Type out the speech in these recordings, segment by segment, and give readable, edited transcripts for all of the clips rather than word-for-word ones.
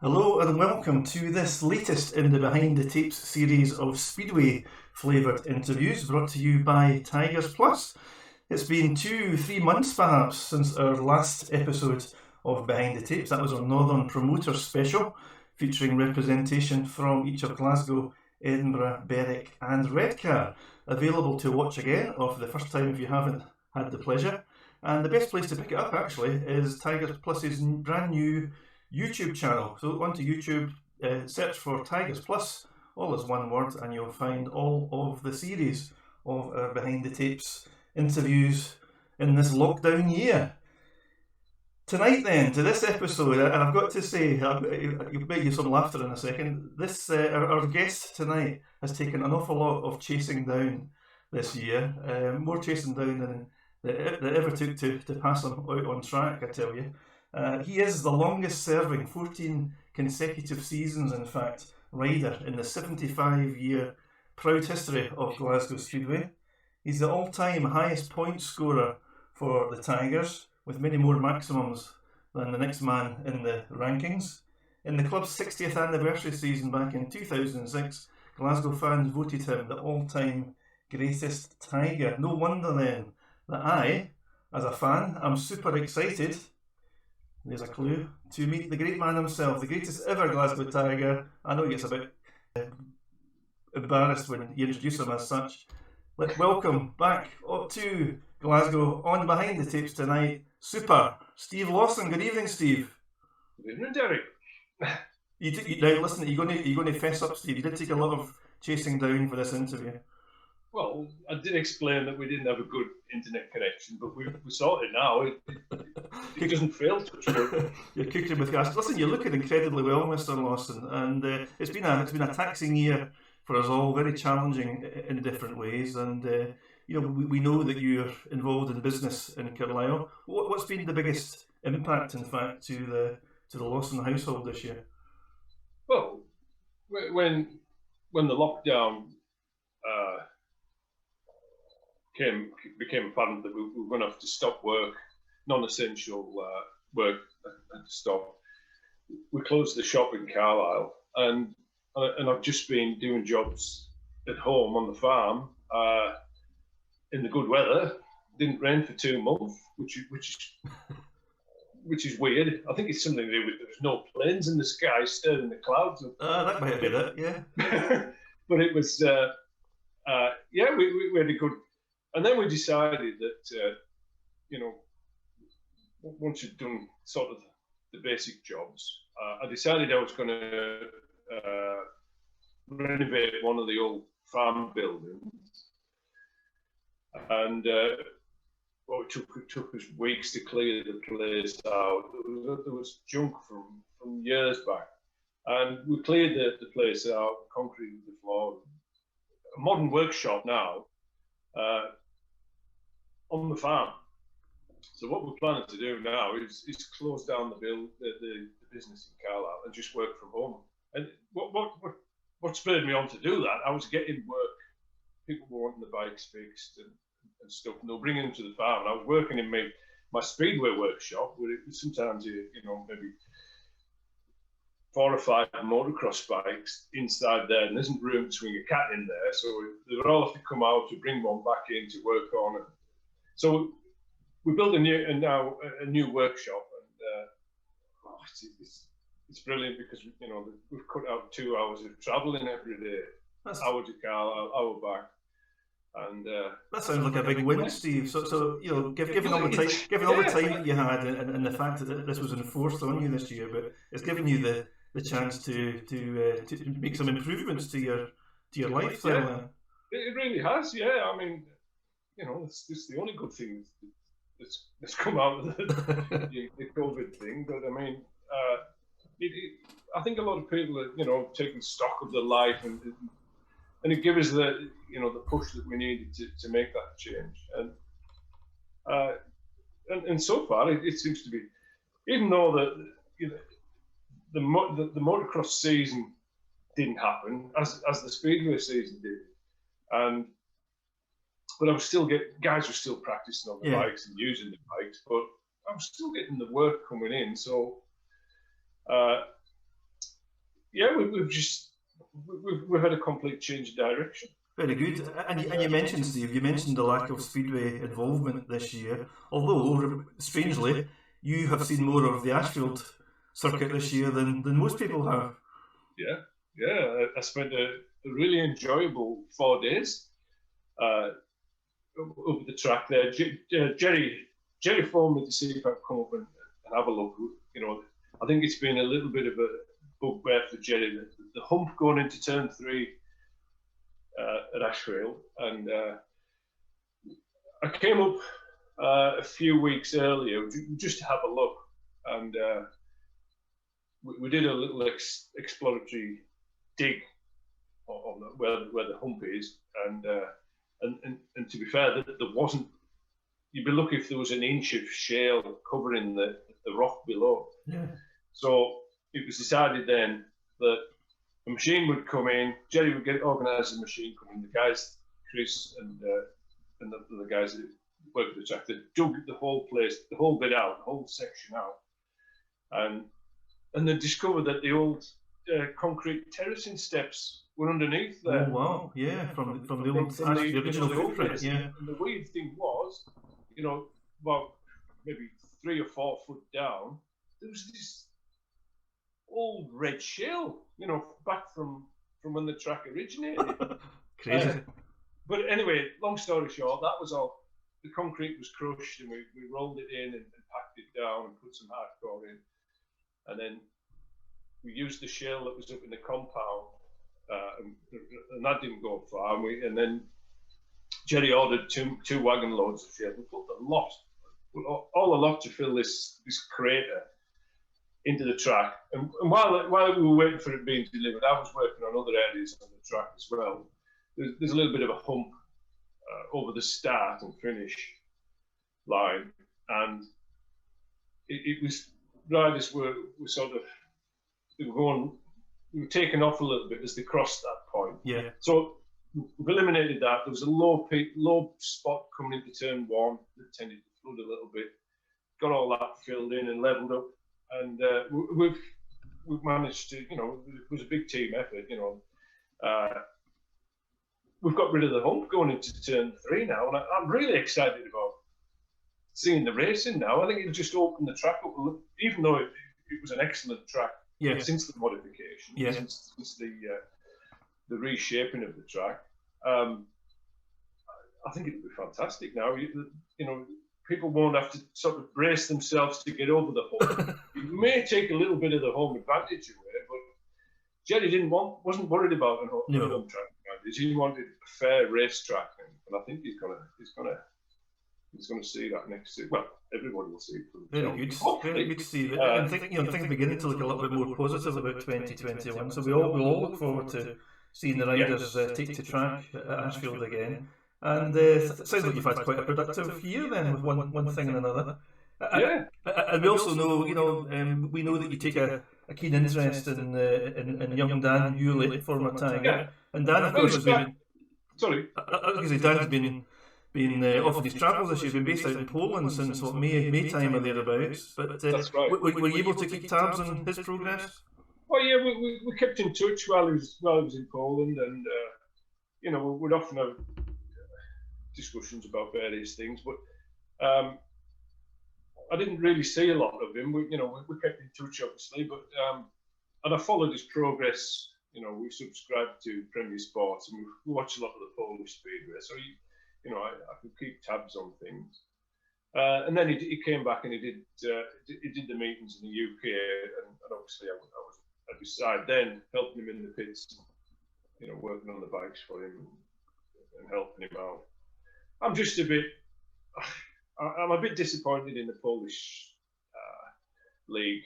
Hello and welcome to this latest in the Behind the Tapes series of Speedway flavoured interviews brought to you by TigersPLUS. It's been 2-3 months perhaps since our last episode of Behind the Tapes. That was our Northern Promoter Special featuring representation from each of Glasgow, Edinburgh, Berwick and Redcar. Available to watch again or for the first time if you haven't had the pleasure. And the best place to pick it up actually is TigersPLUS's brand new YouTube channel. So onto YouTube, search for TigersPLUS, all as one word, and you'll find all of the series of our Behind the Tapes interviews in this lockdown year. Tonight then, to this episode, and I've got to say, you'll bet you some laughter in a second, this our guest tonight has taken an awful lot of chasing down this year, more chasing down than it ever took to pass him out on track, I tell you. He is the longest serving, 14 consecutive seasons in fact, rider in the 75-year proud history of Glasgow Speedway. He's the all-time highest point scorer for the Tigers, with many more maximums than the next man in the rankings. In the club's 60th anniversary season back in 2006, Glasgow fans voted him the all-time greatest Tiger. No wonder then that I, as a fan, am super excited, there's a clue, to meet the great man himself, the greatest ever Glasgow Tiger. I know he gets a bit embarrassed when you introduce him as such. Let's welcome back to Glasgow on Behind the Tapes tonight, Super Steve Lawson. Good evening, Steve. Good evening, Derek. Now listen, you're going to fess up, Steve. You did take a lot of chasing down for this interview. Well, I did explain that we didn't have a good internet connection, but we're sorted now. It doesn't fail to. You're cooking with gas. Listen, you're looking incredibly well, Mr. Lawson, and it's been a taxing year for us all, very challenging in different ways. And we know that you're involved in business in Carlisle. What's been the biggest impact, in fact, to the Lawson household this year? Well, when the lockdown became apparent that we were going to have to stop work, non-essential work had to stop. We closed the shop in Carlisle, and I've just been doing jobs at home on the farm in the good weather. Didn't rain for 2 months, which is weird. I think it's something to do with there's no planes in the sky, stirring the clouds. That might be it, yeah. But it was, we had a good. And then we decided that, once you've done sort of the basic jobs, I decided I was going to renovate one of the old farm buildings. And it took us weeks to clear the place out. There was junk from years back. And we cleared the place out, concreted the floor. A modern workshop now. On the farm. So what we're planning to do now is close down the business in Carlisle and just work from home. And what spurred me on to do that, I was getting work. People were wanting the bikes fixed and stuff, and they'll bring them to the farm. And I was working in my speedway workshop, where it was sometimes maybe 4 or 5 motocross bikes inside there, and there isn't room to swing a cat in there, so they would all have to come out to bring one back in to work on it. So we built a new workshop, and it's brilliant because we've cut out 2 hours of travelling every day. Hour to Carlisle, hour back, and that sounds like a big win, Steve. So given all the time that you had, and the fact that this was enforced on you this year, but it's given you the chance to make some improvements to your lifestyle. Yeah, it really has. Yeah, I mean. It's the only good thing that's come out of the COVID thing. But I mean, I think a lot of people are, taking stock of their life, and it gave us the push that we needed to make that change. And so far, it seems to be, even though the motocross season didn't happen as the speedway season did, but I was still guys were still practicing on the bikes and using the bikes, but I was still getting the work coming in. So yeah, we've had a complete change of direction. Very good. And you mentioned, Steve, you mentioned the lack of speedway involvement this year. Although, strangely, you have seen more of the Ashfield circuit this year than most people have. Yeah. I spent a really enjoyable 4 days over the track there. Jerry phoned me to see if I'd come up and have a look. You know, I think it's been a little bit of a bugbear for Jerry. The hump going into turn 3 at Ashfield, and I came up a few weeks earlier just to have a look, and we did a little exploratory dig on where the hump is, and to be fair, there wasn't. You'd be lucky if there was an inch of shale covering the rock below. Yeah. So it was decided then that the machine would come in. Jerry would get organised the machine coming. The guys, Chris and the guys that worked at the track, they dug the whole place, the whole bit out, the whole section out, and they discovered that the old concrete terracing steps were underneath there. Oh wow! Yeah, from the original footprint. Yeah. And the weird thing was, you know, about maybe 3 or 4 foot down, there was this old red shale, you know, back from when the track originated. Crazy. But anyway, long story short, that was all. The concrete was crushed, and we rolled it in and packed it down and put some hardcore in, and then we used the shale that was up in the compound, and that didn't go far. And then Jerry ordered two wagon loads of shale. We put a lot to fill this crater into the track. And while we were waiting for it being delivered, I was working on other areas on the track as well. There's a little bit of a hump over the start and finish line, and it was riders were sort of they were taken off a little bit as they crossed that point. Yeah. So we've eliminated that. There was a low spot coming into turn 1 that tended to flood a little bit. Got all that filled in and levelled up, and we've managed to, you know, it was a big team effort, you know. We've got rid of the hump going into turn 3 now, and I'm really excited about seeing the racing now. I think it'll just open the track up, even though it was an excellent track since the modification, since the reshaping of the track. I think it'll be fantastic now. You know, people won't have to sort of brace themselves to get over the hump. It may take a little bit of the home advantage away, but Jerry wasn't worried about an home track advantage. He wanted a fair racetrack, and I think he's gonna see that next year. Well, everybody will see it. Very good, Steve. And things are beginning to look a little bit more positive about 2021. So we'll all look forward to seeing the riders take to track at Ashfield again. And it sounds like you've had quite a productive year then, with one thing and another. And we also know, you know, we know that you take a keen interest in young Dan Hewlett, former Tiger. And Dan, of course, has been. Sorry. I was going to say, Dan's been off on his travels this year. He's been based out in Poland since May time or thereabouts. But that's right. Were you able to keep tabs on his progress? Oh yeah, we kept in touch while he was in Poland, and you know, we'd often have discussions about various things, but I didn't really see a lot of him. We kept in touch, obviously, but and I followed his progress. You know, we subscribed to Premier Sports, and we watched a lot of the Polish speedway, so I could keep tabs on things. And then he came back and he did the meetings in the UK, and obviously I was at his side then, helping him in the pits, you know, working on the bikes for him and helping him out. I'm a bit disappointed in the Polish league,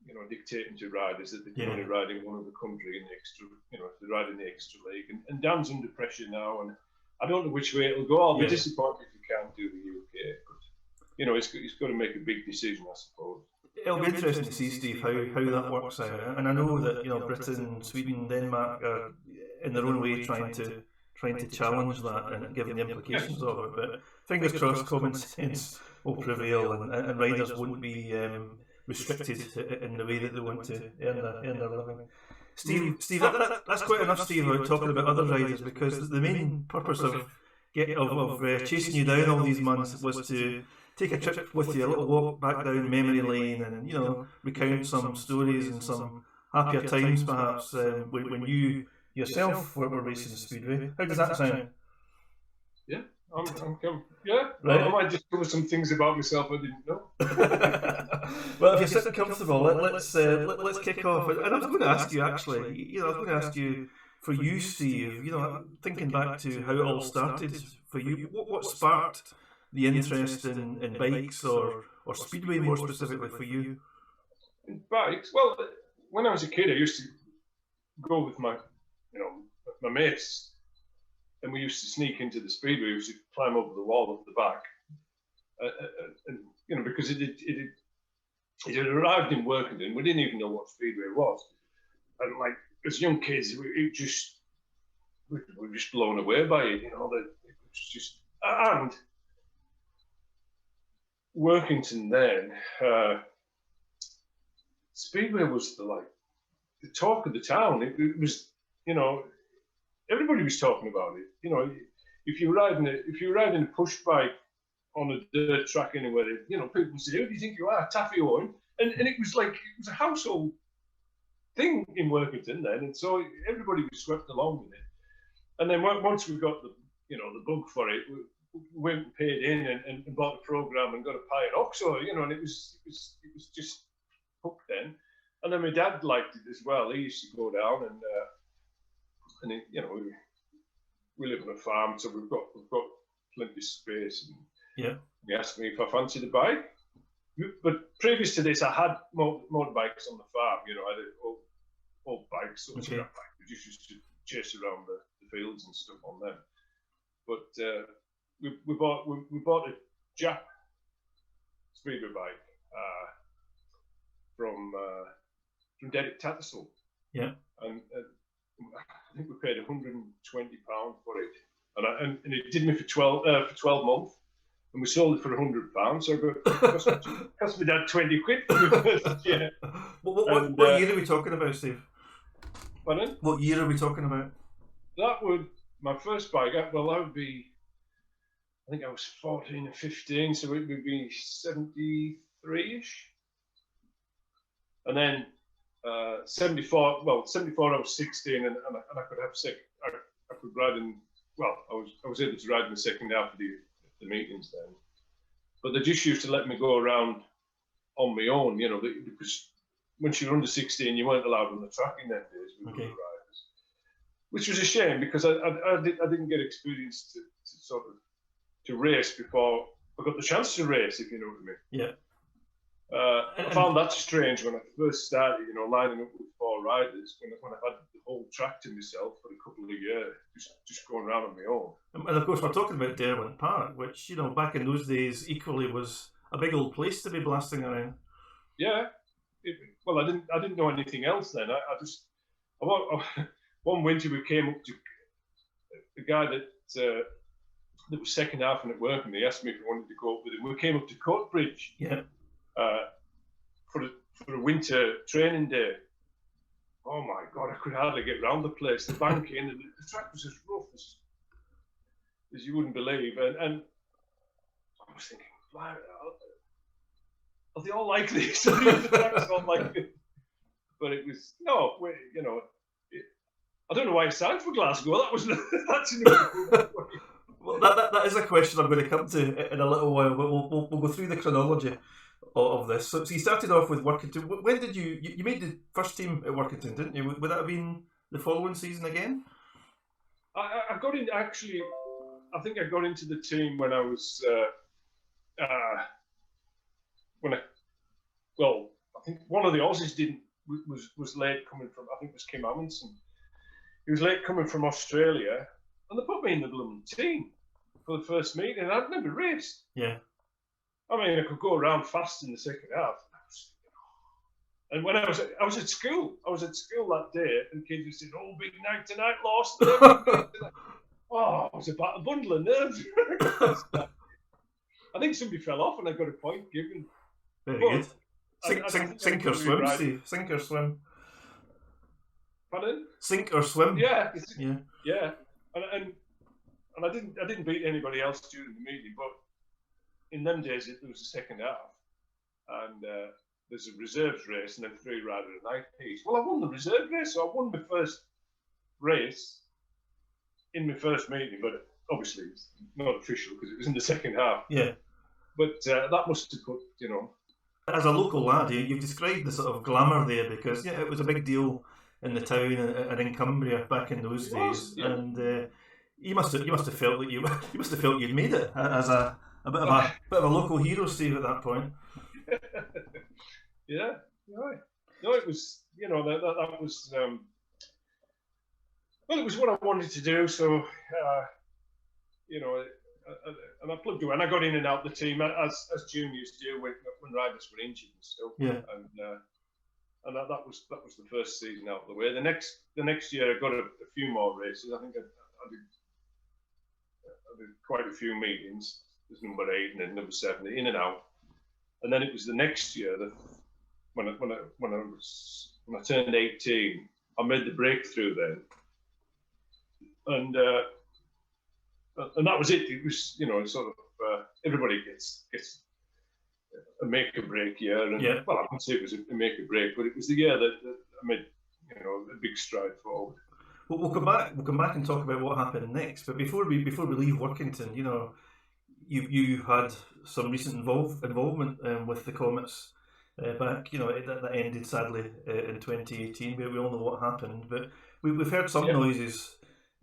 you know, dictating to riders that they can only ride in one other country in the extra, you know, if they ride in the extra league. And Dan's under pressure now, and I don't know which way it'll go. I'll be disappointed if he can't do the UK, but you know, he's got to make a big decision, I suppose. It'll be interesting to see, Steve, how that works out. And I know that, you know, Britain, Sweden, Denmark are in their own way trying to challenge that and given the implications of it. But fingers crossed, common sense will prevail, and riders won't be restricted in the way that they want to earn their living. Steve, that's quite enough, Steve, about talking about other riders, because the main purpose of chasing you down all these months was to take a trip with you, a little walk back down memory lane, and recount some stories and some happier times, perhaps when you yourself were racing the speedway. How does that sound? Yeah, yeah. Right. I might just cover some things about myself I didn't know. Well, if you're sitting comfortable, let's kick off. And I was going to ask you, actually, I was going to ask you, for you, Steve, thinking back to how it all started for you, what sparked the interest in bikes or speedway more specifically for you? In bikes? Well, when I was a kid, I used to go with my mates, and we used to sneak into the speedway. We used to climb over the wall at the back, and because it had arrived in Workington, we didn't even know what speedway was, and like as young kids, we were just blown away by it. It was just, and Workington then, speedway was the talk of the town. It was, everybody was talking about it. If you were riding a push bike on a dirt track anywhere, people would say, "Who do you think you are, Taffy Owen?" And it was a household thing in Workington then, and so everybody was swept along with it. And then once we got the bug for it, we went and paid in and bought a program and got a pie and oxo, and it was just hooked then. And then my dad liked it as well. He used to go down and we live on a farm, so we've got plenty of space. And he asked me if I fancied a bike. But previous to this, I had motorbikes on the farm. I had old bikes, sort of scrap bikes. We just used to chase around the fields and stuff on them. But we bought a Jap speedway bike from Derek Tattersall. Yeah. And I think we paid £120 for it, and it did me for 12 months. And we sold it for £100, so it cost me dad 20 quid for the first year. What year are we talking about, Steve? Pardon? What year are we talking about? My first bike, that would be, I think I was 14 or 15, so it would be 73-ish. And then 74 I was 16, and I could have I could ride in, I was able to ride in the second half of the meetings then, but they just used to let me go around on my own, because once you were under 16, you weren't allowed on the track in them days with other riders, which was a shame because I didn't get experience to race before I got the chance to race, if you know what I mean. Yeah. I found that strange when I first started, lining up with 4 riders, when I had the whole track to myself for a couple of years, just going around on my own. And of course, we're talking about Derwent Park, which, back in those days, equally was a big old place to be blasting around. Yeah. I didn't know anything else then. One winter we came up to the guy that was second half and at work, and he asked me if I wanted to go up with him. We came up to Coatbridge. Yeah. For a winter training day. Oh my God, I could hardly get round the place. The banking and the track was as rough as you wouldn't believe. And I was thinking, are they all like this? The track's all like this. But it was, I don't know why I signed for Glasgow. That's Well, that is a question I'm going to come to in a little while, but we'll go through the chronology of this. So you started off with Workington. When did you made the first team at Workington, didn't you? Would that have been the following season again? I got in, actually, I think I got into the team when I was, I think one of the Aussies was late coming from, I think it was Kim Amundsen. He was late coming from Australia, and they put me in the blooming team for the first meeting, and I'd never raced. Yeah. I mean, I could go around fast in the second half. And when I was at school that day, and kids would say, "Oh, big night tonight, Lawson." Oh, it was about a bundle of nerves. I think somebody fell off and I got a point given. Very good. Sink or swim, Steve. Sink or swim. Pardon? Sink or swim. Yeah, Yeah. and I didn't beat anybody else during the meeting, but in them days there was a second half, and there's a reserves race and then 3 rider a night piece. Well, I won the reserve race, so I won my first race in my first meeting, but obviously it's not official because it was in the second half. Yeah. But that must have put, As a local lad, you've described the sort of glamour there because it was a big deal in the town and in Cumbria back in those days, yeah. and you must have felt that you must have felt you'd made it as a bit of a local hero, Steve, at that point. Yeah, right. No, it was that was well, it was what I wanted to do. So and I plugged away, and I got in and out the team as juniors do when riders were injured and stuff. Yeah. And that was the first season out of the way. The next year I got a few more races. I think I did quite a few meetings. There's number 8 and then number 7, in and out. And then it was the next year that when I turned 18, I made the breakthrough then. And that was it. It was sort of everybody gets a make or break year, and well, I wouldn't say it was a make or break, but it was the year that I made a big stride forward. Well, we'll come back and talk about what happened next. But before we leave Workington, you had some recent involvement with the Comets back. That ended sadly in 2018. We all know what happened, but we've heard some noises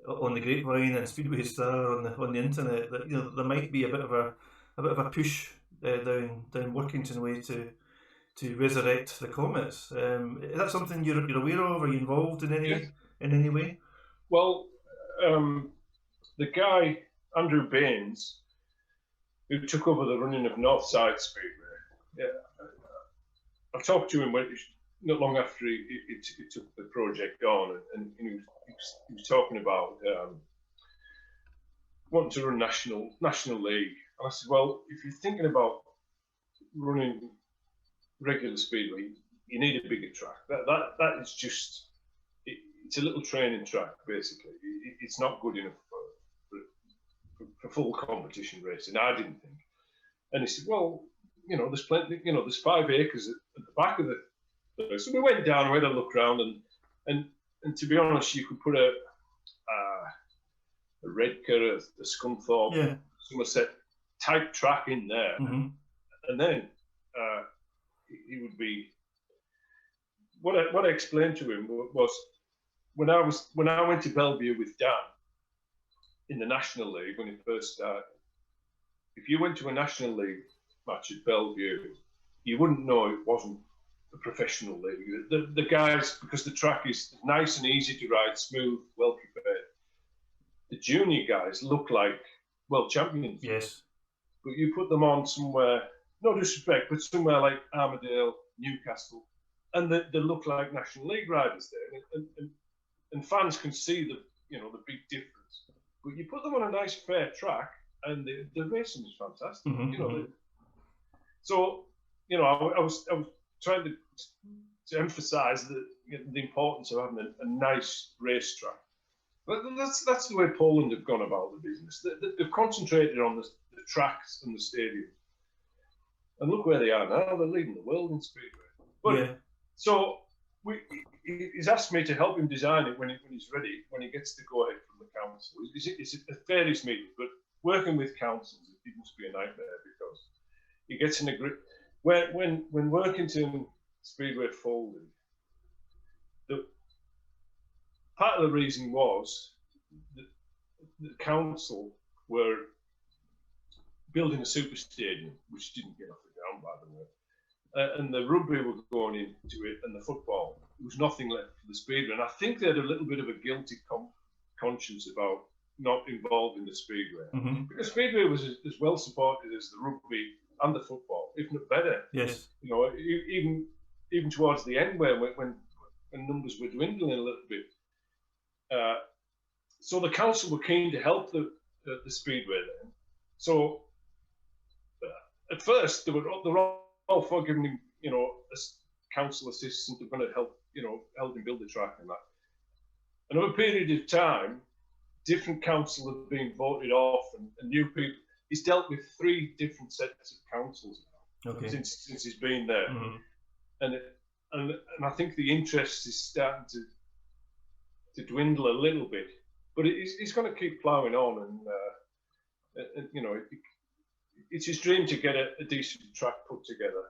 on the grapevine and Speedway Star on the internet that there might be a bit of a push down Workington way to resurrect the Comets. Is that something you're aware of? Are you involved in any way? Well, the guy Andrew Baines, who took over the running of Northside Speedway, I talked to him not long after he took the project on, and he was talking about wanting to run national league. And I said, well, if you're thinking about running regular speedway, you need a bigger track. That is just it's a little training track basically. It's not good enough for full competition racing. I didn't think. And he said, well, there's plenty. There's 5 acres at the back of the. So we went down, we had a look around, and to be honest, you could put a Redcar, a Scunthorpe, Somerset type track in there, and then he would be. What I explained to him was when I went to Bellevue with Dan in the National League when he first started. If you went to a National League match at Bellevue, you wouldn't know it wasn't a professional league. The guys, because the track is nice and easy to ride, smooth, well prepared. The junior guys look like world champions. Yes. But you put them on somewhere, no disrespect, but somewhere like Armadale, Newcastle, and they look like National League riders there. And fans can see the big difference. But you put them on a nice fair track, and the racing is fantastic. So I was trying to emphasise the importance of having a nice racetrack. But that's the way Poland have gone about the business. They've concentrated on the tracks and the stadium. And look where they are now. They're leading the world in speedway. But so he's asked me to help him design it when he's ready, when he gets the go ahead from the council. It's a fairness meeting, but working with councils, it must be a nightmare because he gets in a grip. When Workington Speedway folded, part of the reason was that the council were building a super stadium, which didn't get off the ground, by the way. And the rugby were going into it, and the football. There was nothing left for the speedway. And I think they had a little bit of a guilty conscience about not involving the speedway. Because speedway was as well supported as the rugby and the football, if not better. Yes. Even towards the end, when numbers were dwindling a little bit. So the council were keen to help the speedway then. So at first they were all for giving him, as council assistant, they're going to help him build the track and that. and over a period of time, different councils have been voted off, and new people. He's dealt with 3 different sets of councils now, since he's been there, and I think the interest is starting to dwindle a little bit. But he's going to keep ploughing on, and you know, it's his dream to get a decent track put together,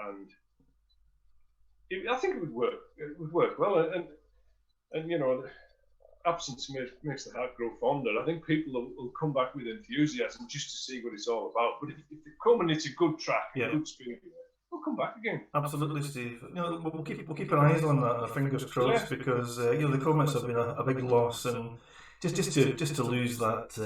and I think it would work. It would work well, and you know, absence makes the heart grow fonder. I think people will come back with enthusiasm just to see what it's all about. But if they come and it's a good track, a good speed, we'll come back again. Absolutely, Steve. You know, we'll keep our eyes on that, our fingers crossed, because you know, the Comets have been a big loss, and just to lose that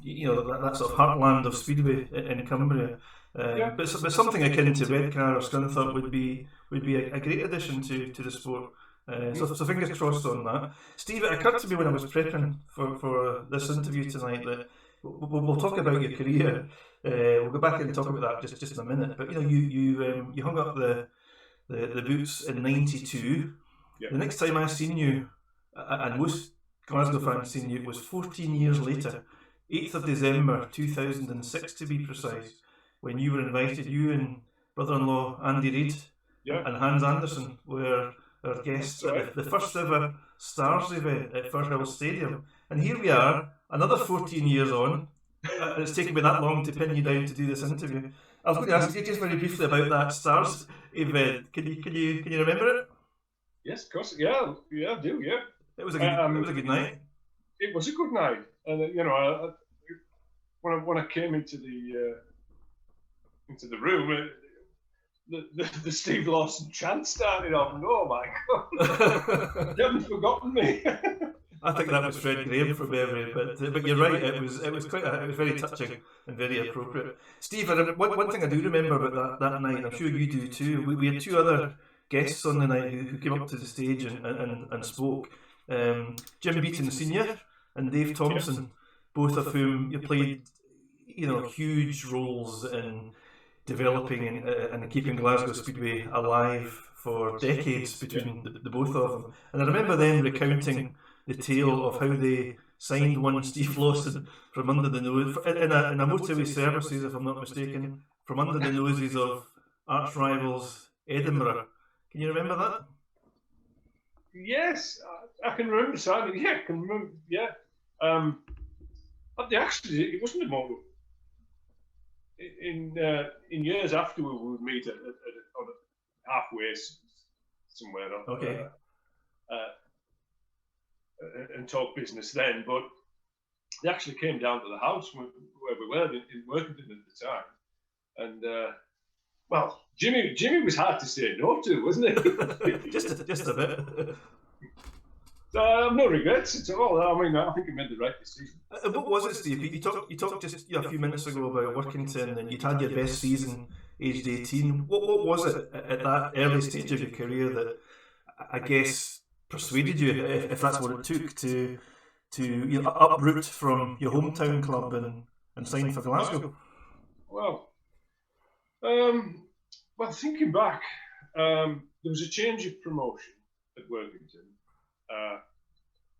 you know, that sort of heartland of speedway in Cumbria. But something akin to Redcar or Scunthorpe would be a great addition to the sport. So fingers crossed on that. Steve, it occurred to me when I was prepping for this interview tonight that we'll talk about your career. We'll go back and talk about that just in a minute. But you know, you hung up the boots in '92. The next time I seen you, and most Glasgow fans seen you, was 14 years later, 8th of December 2006 to be precise, when you were invited. You and brother-in-law Andy Reid and Hans Anderson were our guests at the first ever Stars event at Firhill Stadium. And here we are, another 14 years on. It's taken me that long to pin you down to do this interview. I was going to ask you just very briefly about that Stars event. Can you remember it? Yes, of course. Yeah, I do. Yeah. It was a good night. It was a good night, and you know, when I came into the room, the Steve Lawson chant started off, and oh my God, you haven't forgotten me. I think that was Fred Graham from memory, but you're right. It was very touching and very appropriate. Steve, one thing I do remember about that night, I'm sure you do too. We had 2 other guests on the night who came up to the stage and spoke. Jim Beaton Senior and Dave Thompson, both of whom you played, you know, huge roles in developing and keeping Glasgow Speedway alive for decades between the both of them. And I remember them recounting the tale of how they signed one Steve Lawson from under the nose in a motorway services, if I'm not mistaken, from under the noses of arch rivals Edinburgh. Can you remember that? Yes, I can remember signing. Yeah, I can remember. Yeah, actually, it wasn't a motor. In years after, we would meet on a halfway somewhere. Okay. And talk business then, but they actually came down to the house where we were in Workington at the time, and well, Jimmy was hard to say no to, wasn't he? just a bit. So I have no regrets at all. I mean, I think he made the right decision. What was it, Steve? You talked just a few minutes ago about Workington, and you'd had your best season, aged 18. What was it at that early stage of your career that I guess persuaded you, if that's what it took, to you know, uproot from your hometown club and sign for Glasgow? Well, thinking back, there was a change of promotion at Workington,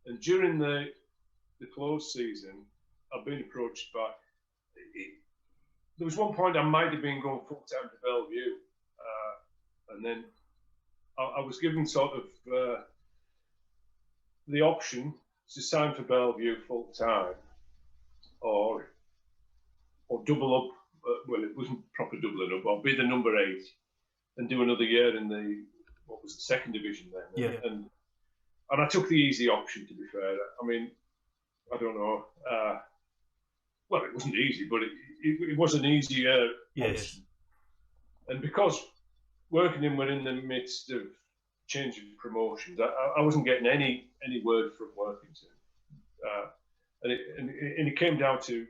and during the close season, I've been approached by. There was one point I might have been going full time to Bellevue, and then I was given sort of the option to sign for Bellevue full time, or double up. Well, it wasn't proper doubling up. Or be the number 8 and do another year in the second division then. Yeah. And I took the easy option. To be fair, I mean, I don't know. Well, it wasn't easy, but it was an easier option. And because Workington were in the midst of changing promotions, I wasn't getting any word from Workington, and it came down to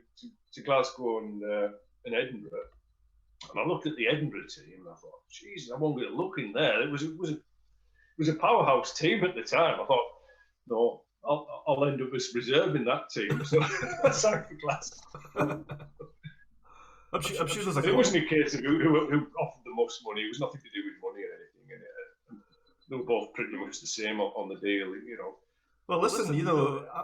Glasgow and Edinburgh, and I looked at the Edinburgh team and I thought, Jesus, I won't get a look in there. It was a powerhouse team at the time. I thought, no, I'll end up as reserve in that team. So I signed for Glasgow. I'm sure there's it wasn't a case of who offered the most money. It was nothing to do with money or anything. And they were both pretty much the same on the deal, you know. Well, listen,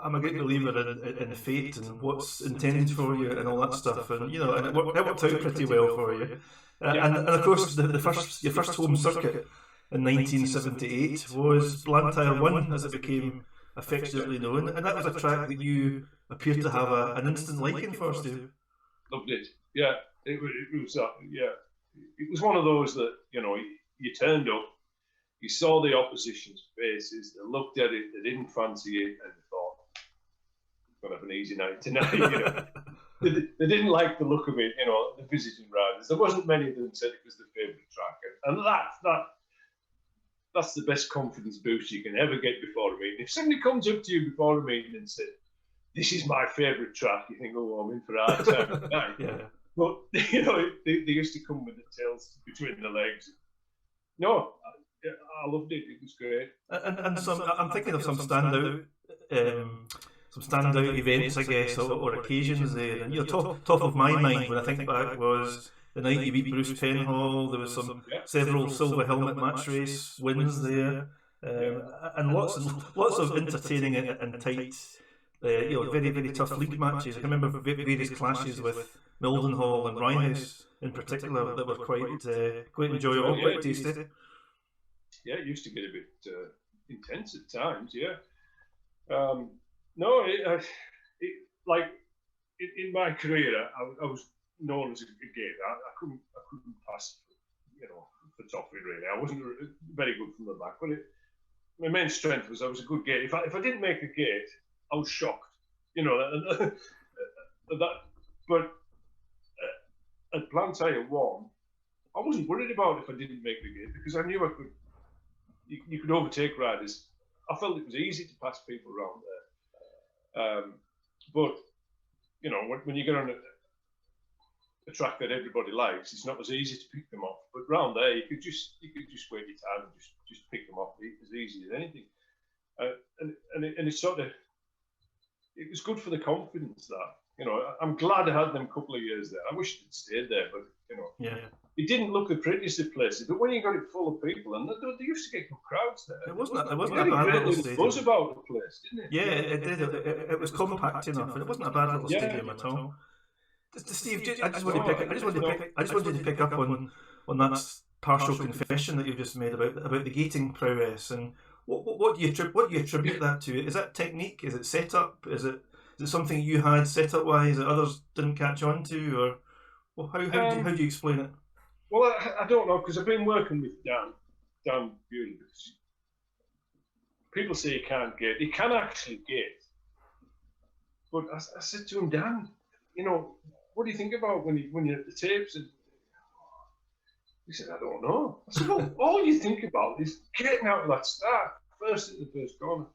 I'm a great believer in fate and what's intended for you and all that stuff, and and it worked out pretty well for you. And of course, your first home circuit in 1978 was Blantyre 1, as it became affectionately known, and that was a track that you appear to have an instant liking for, Steve. Loved it. Yeah, it was. Yeah, it was one of those that you turned up. You saw the opposition's faces, they looked at it, they didn't fancy it, and they thought, I'm going to have an easy night tonight. They didn't like the look of it, the visiting riders. There wasn't many of them said it was their favourite track. And that's the best confidence boost you can ever get before a meeting. If somebody comes up to you before a meeting and says, this is my favourite track, you think, oh, I'm in for a hard time tonight. Yeah. But, they used to come with the tails between the legs. No, I loved it. It was great. And I'm thinking of some standout events, I guess, or occasions there. And top of my mind when I think back was the night you beat Bruce Penhall. There was several silver helmet match race wins there, and lots of entertaining and tight, very very tough league matches. I can remember various clashes with Mildenhall and Rhinehouse in particular that were quite enjoyable, quite tasty. Yeah, it used to get a bit intense at times. Yeah, like in my career, I was known as a gate. I couldn't pass, for toffee really. I wasn't very good from the back, but my main strength was I was a good gate. If I didn't make a gate, I was shocked. But at Blantyre 1, I wasn't worried about if I didn't make the gate because I knew I could. You could overtake riders. I felt it was easy to pass people around there. But when you get on a track that everybody likes, it's not as easy to pick them off. But round there, you could just wait your time and just pick them off as easy as anything. And it sort of it was good for the confidence that I'm glad I had them couple of years there. I wish it had stayed there, but yeah. It didn't look the prettiest of places, but when you got it full of people, and they used to get good crowds there. It wasn't a bad little stadium. Buzz about the place, didn't it? Yeah, it did. It was compact enough, and it wasn't a bad little stadium at all. Steve, I just wanted to pick up on that partial confession that you've just made about the gating prowess, and what do you attribute that to? Is that technique? Is it setup? Is it something you had set up wise that others didn't catch on to, or how do you explain it? Well, I don't know, because I've been working with Dan Bewley. People say he can't gate. He can actually gate. But I said to him, Dan, what do you think about when you're at the tapes? And he said, I don't know. I said, well, all you think about is getting out of that start, first at the first corner.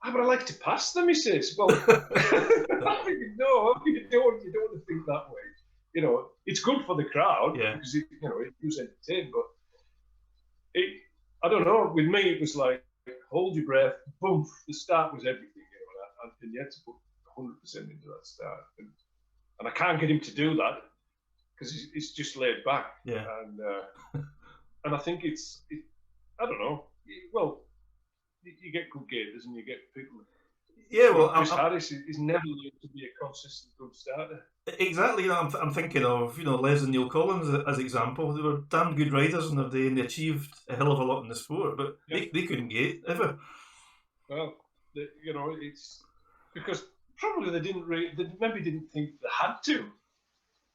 But I like to pass them, he says. Well, I think, no, you don't think that way. It's good for the crowd because it was entertaining. But I don't know. With me, it was like hold your breath. Boom! The start was everything, and you had to put 100% into that start. And I can't get him to do that because it's just laid back. Yeah. And I think I don't know. Well, you get good gators and you get people. Yeah, well, Chris Harris is never going to be a consistent good starter. Exactly. I'm thinking of Les and Neil Collins as example. They were damn good riders in their day, and they achieved a hell of a lot in the sport, but they couldn't gate ever. Well, it's because probably they maybe didn't think they had to.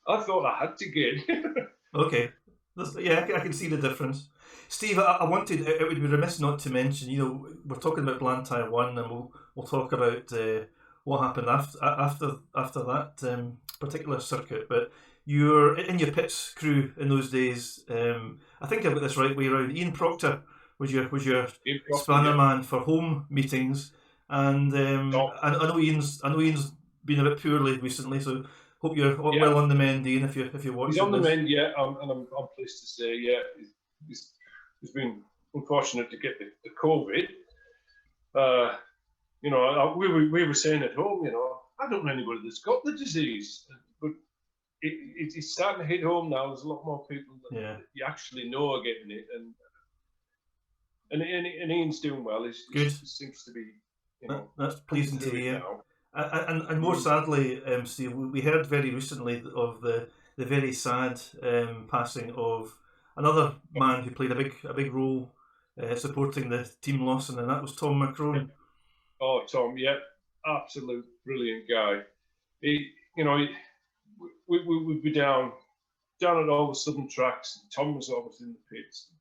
I thought I had to gate. Okay. I can see the difference. Steve, I wanted, it would be remiss not to mention, we're talking about Blantyre 1, and we'll talk about what happened after that particular circuit, but you're in your pits crew in those days. I think I've got this right way around. Ian Proctor was your spanner man for home meetings, and I know Ian's been a bit poorly recently, so hope you're well on the mend, Ian, if you're watching. He's on the mend, and I'm pleased to say, he's been unfortunate to get the COVID. We were saying at home, I don't know anybody that's got the disease, but it's starting to hit home now. There's a lot more people that you actually know are getting it, and Ian's doing well. He seems to be That's pleasing to hear. Now. And more sadly, Steve, we heard very recently of the very sad passing of another man who played a big role supporting the team Lawson, and that was Tom McCrone. Oh, Tom, yeah, absolute brilliant guy. We'd be down at all the southern tracks. Tom was always in the pits.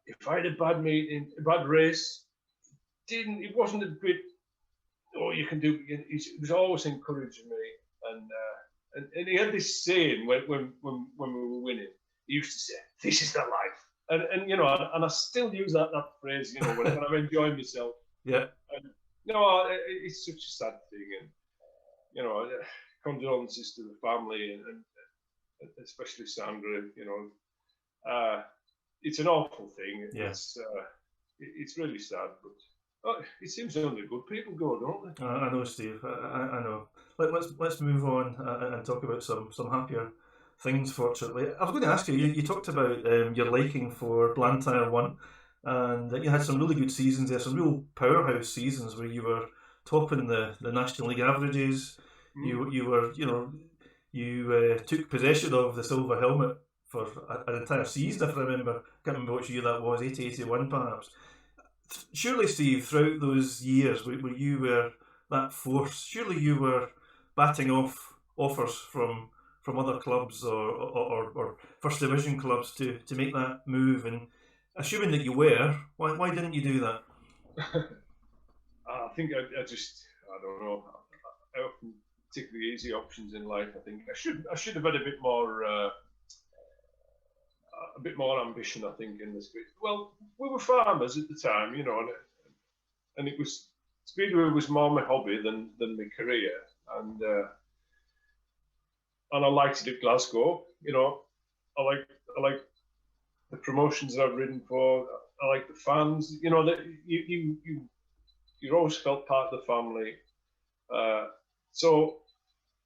If I had a bad meeting, a bad race, it wasn't a bit. Oh, you can do. He was always encouraging me, and he had this saying when we were winning. He used to say, "This is the life," and I still use that phrase, when I'm enjoying myself. Yeah. And, it's such a sad thing, and condolences to the family and especially Sandra. It's an awful thing. Yeah. It's really sad, but. Oh, it seems only good people go, don't they? I know, Steve. I know. Let's move on and talk about some happier things. Fortunately, I was going to ask you. You talked about your liking for Blantyre 1, and you had some really good seasons there. Some real powerhouse seasons where you were topping the National League averages. You were you took possession of the silver helmet for an entire season. If I remember, I can't remember which year that was. 80-81 perhaps. Surely, Steve, throughout those years where you were that force, surely you were batting off offers from other clubs or First Division clubs to make that move. And assuming that you were, why didn't you do that? I think I don't know. I often take the easy options in life. I think I should have had a bit more ambition, I think, in this bit. Well, we were farmers at the time, and it was speedway was more my hobby than my career, and I liked it at Glasgow. I like the promotions that I've ridden for. I like the fans. That you always felt part of the family. So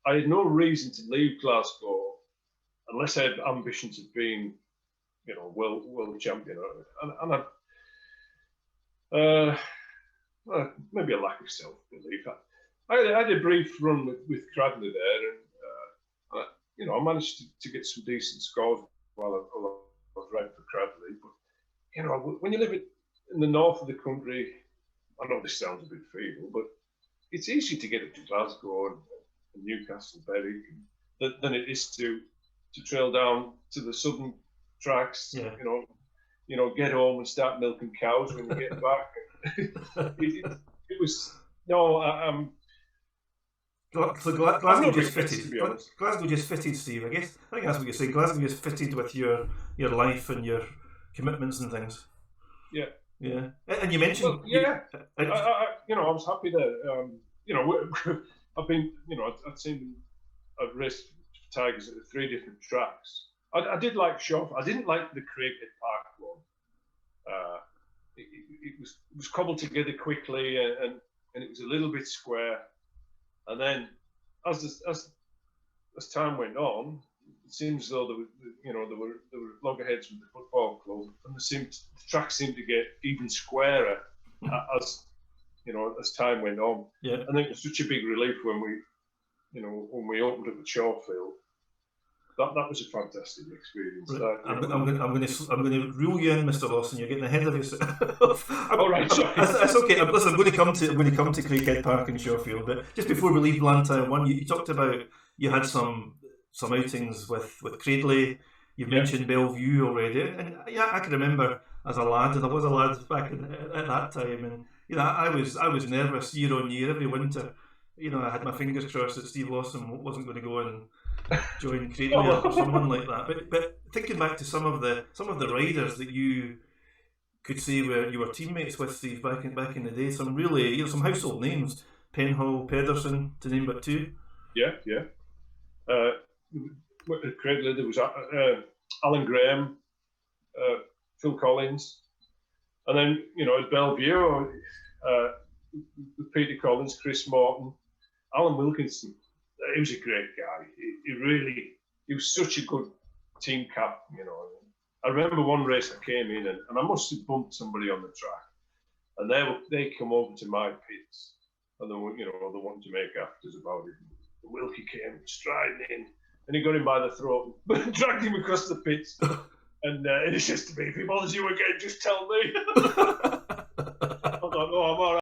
I had no reason to leave Glasgow unless I had ambitions of being world champion, and maybe a lack of self-belief. I had a brief run with Cradley there, and I managed to get some decent scores while I was riding for Cradley. But when you live in the north of the country, I know this sounds a bit feeble, but it's easier to get up to Glasgow and Newcastle, Berwick, than it is to trail down to the southern tracks. Yeah. Get home and start milking cows when you get back. it was no. So Glasgow just fitted. Glasgow just fitted, Steve. I think that's what you're saying. Glasgow just fitted with your life and your commitments and things. Yeah. Yeah. And you mentioned. Well, yeah. I was happy there. I've been. I've raced Tigers at 3 different tracks. I did like Shop. I didn't like the Craighead Park one. It was cobbled together quickly, and it was a little bit square. And then, as time went on, it seems as though there were loggerheads with the football club, and the track seemed to get even squarer as time went on. Yeah. And it was such a big relief when we opened up the Shawfield. That was a fantastic experience. Right. I'm going to rule you in, Mr. Lawson. You're getting ahead of yourself. All right, sorry. That's okay. Listen, I'm going to come to Craighead Park in Shawfield, but just before we leave Blantyre 1, you talked about you had some outings with Cradley. You've mentioned Bellevue already, and yeah, I can remember as a lad, and I was a lad back at that time, and I was nervous year on year every winter. I had my fingers crossed that Steve Lawson wasn't going to go and join Cradley or someone like that. But thinking back to some of the riders that you could say you were teammates with, Steve, back in the day, some really some household names, Penhall, Pedersen, to name but 2. Yeah. At Cradley there was Alan Graham, Phil Collins, and then at Bellevue with Peter Collins, Chris Morton, Alan Wilkinson. He was a great guy. He was such a good team captain. I remember one race I came in and I must have bumped somebody on the track, and they come over to my pits, and they wanted to make afters about it. Wilkie came striding in, and he got him by the throat, and dragged him across the pits, and he says to me, "If he bothers you again, just tell me." I thought, "Oh, I'm all